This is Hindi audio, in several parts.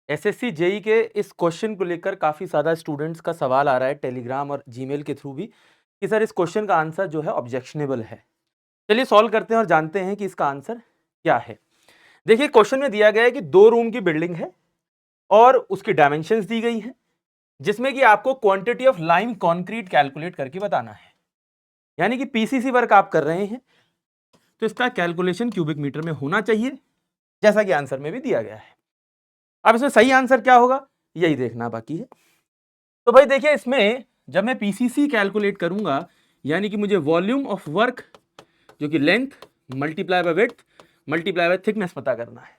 एसएससी जेई के इस क्वेश्चन को लेकर काफ़ी ज़्यादा स्टूडेंट्स का सवाल आ रहा है टेलीग्राम और जीमेल के थ्रू भी कि सर इस क्वेश्चन का आंसर जो है ऑब्जेक्शनेबल है। चलिए सॉल्व करते हैं और जानते हैं कि इसका आंसर क्या है। देखिए क्वेश्चन में दिया गया है कि 2 रूम की बिल्डिंग है और उसकी डायमेंशंस दी गई हैं, जिसमें कि आपको quantity of lime concrete calculate करके बताना है। यानी कि पीसीसी वर्क आप कर रहे हैं तो इसका कैलकुलेशन क्यूबिक मीटर में होना चाहिए, जैसा कि आंसर में भी दिया गया है। अब इसमें सही आंसर क्या होगा यही देखना बाकी है। तो भाई देखिए इसमें जब मैं पीसीसी कैलकुलेट करूंगा यानी कि मुझे वॉल्यूम ऑफ वर्क जो कि length multiply by width multiply by thickness पता करना है।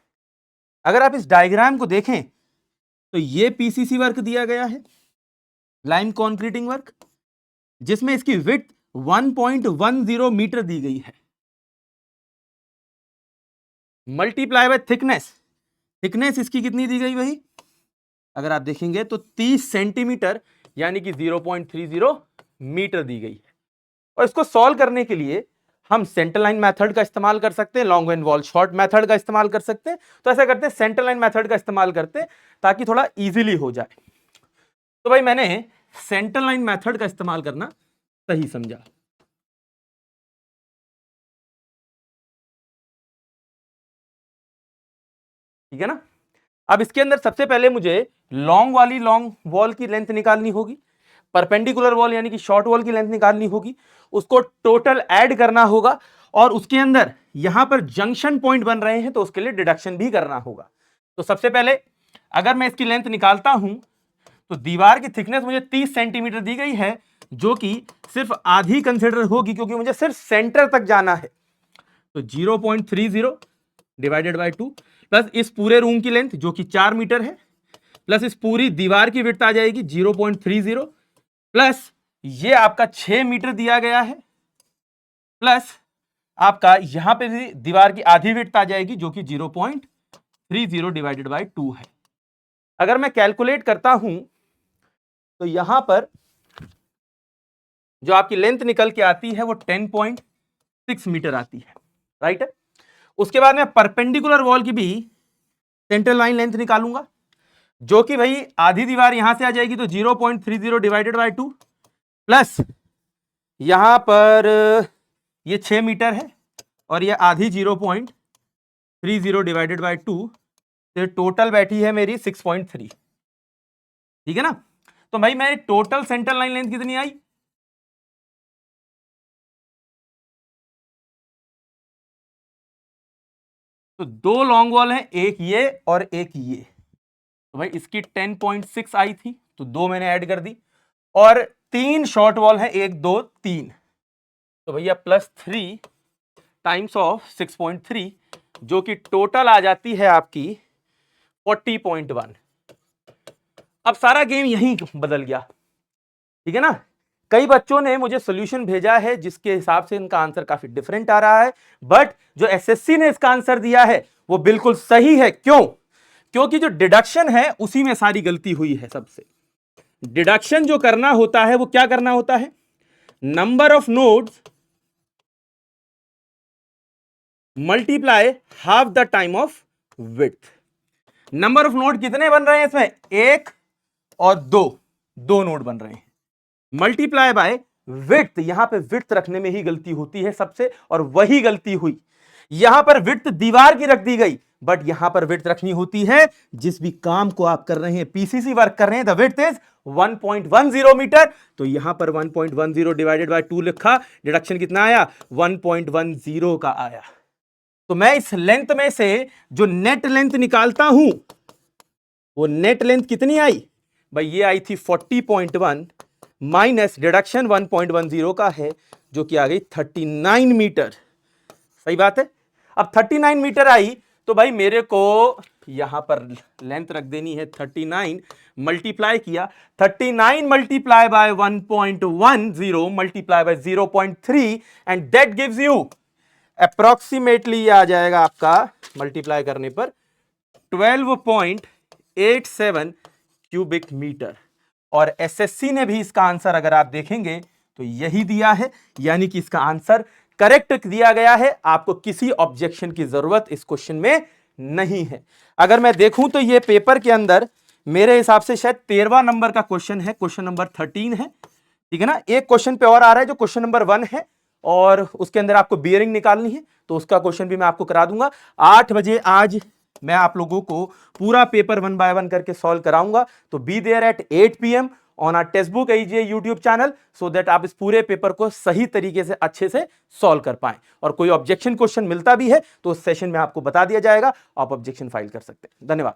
अगर आप इस डायग्राम को देखें तो ये पीसीसी वर्क दिया गया है, लाइम कॉन्क्रीटिंग वर्क, जिसमें इसकी विड्थ 1.10 मीटर दी गई है, मल्टीप्लाई बाय थिकनेस, थिकनेस इसकी कितनी दी गई भाई, अगर आप देखेंगे तो 30 सेंटीमीटर यानी कि 0.30 मीटर दी गई है। और इसको सॉल्व करने के लिए हम सेंटर लाइन मेथड का इस्तेमाल कर सकते हैं, long and wall short method का इस्तेमाल कर सकते हैं। तो ऐसा करते हैं सेंटर लाइन मेथड का इस्तेमाल करते हैं ताकि थोड़ा इजीली हो जाए। तो भाई मैंने सेंटर लाइन मेथड का इस्तेमाल करना सही समझा। ठीक है ना। अब इसके अंदर सबसे पहले मुझे लॉन्ग वॉल की लेंथ निकालनी होगी, परपेंडिकुलर वॉल यानी कि शॉर्ट वॉल की लेंथ निकालनी होगी, उसको टोटल ऐड करना होगा और उसके अंदर यहां पर जंक्शन पॉइंट बन रहे हैं तो उसके लिए डिडक्शन भी करना होगा। तो सबसे पहले अगर मैं इसकी लेंथ निकालता हूं तो दीवार की थिकनेस मुझे 30 सेंटीमीटर दी गई है, जो कि सिर्फ आधी कंसिडर होगी क्योंकि मुझे सिर्फ सेंटर तक जाना है। तो 0.30 डिवाइडेड बाय 2 प्लस इस पूरे रूम की लेंथ जो कि 4 मीटर है, प्लस इस पूरी दीवार की विड्थ आ जाएगी 0.30, प्लस ये आपका 6 मीटर दिया गया है, प्लस आपका यहां पे भी दीवार की आधी विड्थ आ जाएगी जो कि 0.30 डिवाइडेड बाय 2 है। अगर मैं कैलकुलेट करता हूं तो यहां पर जो आपकी लेंथ निकल के आती है वो 10.6 मीटर आती है, राइट है। उसके बाद मैं परपेंडिकुलर वॉल की भी सेंटर लाइन लेंथ निकालूंगा जो कि भाई आधी दीवार यहां से आ जाएगी तो 0.30 डिवाइडेड बाय 2 प्लस यहां पर ये 6 मीटर है और ये आधी 0.30 डिवाइडेड बाय 2, तो टोटल बैठी है मेरी 6.3। ठीक है ना। तो भाई मेरी टोटल सेंटर लाइन लेंथ कितनी आई, तो 2 लॉन्ग वॉल है, एक ये और एक ये, तो भाई इसकी 10.6 आई थी तो 2 मैंने ऐड कर दी, और 3 शॉर्ट वॉल है, 1 2 3, तो भैया +3 टाइम्स ऑफ 6.3 जो कि टोटल आ जाती है आपकी 40.1। अब सारा गेम यहीं बदल गया। ठीक है ना। कई बच्चों ने मुझे सॉल्यूशन भेजा है जिसके हिसाब से इनका आंसर काफी डिफरेंट आ रहा है, बट जो एसएससी ने इसका आंसर दिया है वो बिल्कुल सही है। क्यों? क्योंकि जो डिडक्शन है उसी में सारी गलती हुई है। सबसे डिडक्शन जो करना होता है वो क्या करना होता है, number of nodes multiply half the time of width. Number of node कितने बन रहे हैं इसमें, 1 और 2, 2 नोड बन रहे हैं, मल्टीप्लाई बाय विड्थ। यहां पे विड्थ रखने में ही गलती होती है सबसे, और वही गलती हुई। यहां पर विड्थ दीवार की रख दी गई, बट यहां पर विड्थ रखनी होती है जिस भी काम को आप कर रहे हैं, पीसीसी वर्क कर रहे हैं, द विड्थ इज 1.10 मीटर। तो यहां पर 1.10 डिवाइडेड बाय 2 लिखा, डिडक्शन कितना आया, 1.10 का आया। तो मैं इस लेंथ में से जो नेट लेंथ निकालता हूं वो नेट लेंथ कितनी आई भाई, ये आई थी 40.1 माइनस डिडक्शन 1.10 का है जो कि आ गई 39 मीटर। सही बात है। अब 39 मीटर आई तो भाई मेरे को यहां पर लेंथ रख देनी है 39, मल्टीप्लाई किया 39 multiply by 1.10 multiply by 0.3 and that gives you approximately, ये आ जाएगा आपका मल्टीप्लाई करने पर 12.87 क्यूबिक मीटर। और एसएससी ने भी इसका आंसर अगर आप देखेंगे तो यही दिया है, यानी कि इसका आंसर करेक्ट दिया गया है। आपको किसी ऑब्जेक्शन की जरूरत इस क्वेश्चन में नहीं है। अगर मैं देखूं तो ये पेपर के अंदर मेरे हिसाब से शायद 13वां नंबर का क्वेश्चन है, क्वेश्चन नंबर 13 है, ठीक है ना। एक क्वेश्चन पे और आ रहा है जो क्वेश्चन नंबर 1 है, और उसके अंदर आपको बियरिंग निकालनी है, तो उसका क्वेश्चन भी मैं आपको करा दूंगा। 8 बजे आज मैं आप लोगों को पूरा पेपर 1 बाय 1 करके सॉल्व कराऊंगा। तो be there at 8 PM on our textbook एजीए यूट्यूब चैनल, सो दैट आप इस पूरे पेपर को सही तरीके से अच्छे से सॉल्व कर पाएं। और कोई ऑब्जेक्शन क्वेश्चन मिलता भी है तो उस सेशन में आपको बता दिया जाएगा, आप ऑब्जेक्शन फाइल कर सकते हैं। धन्यवाद।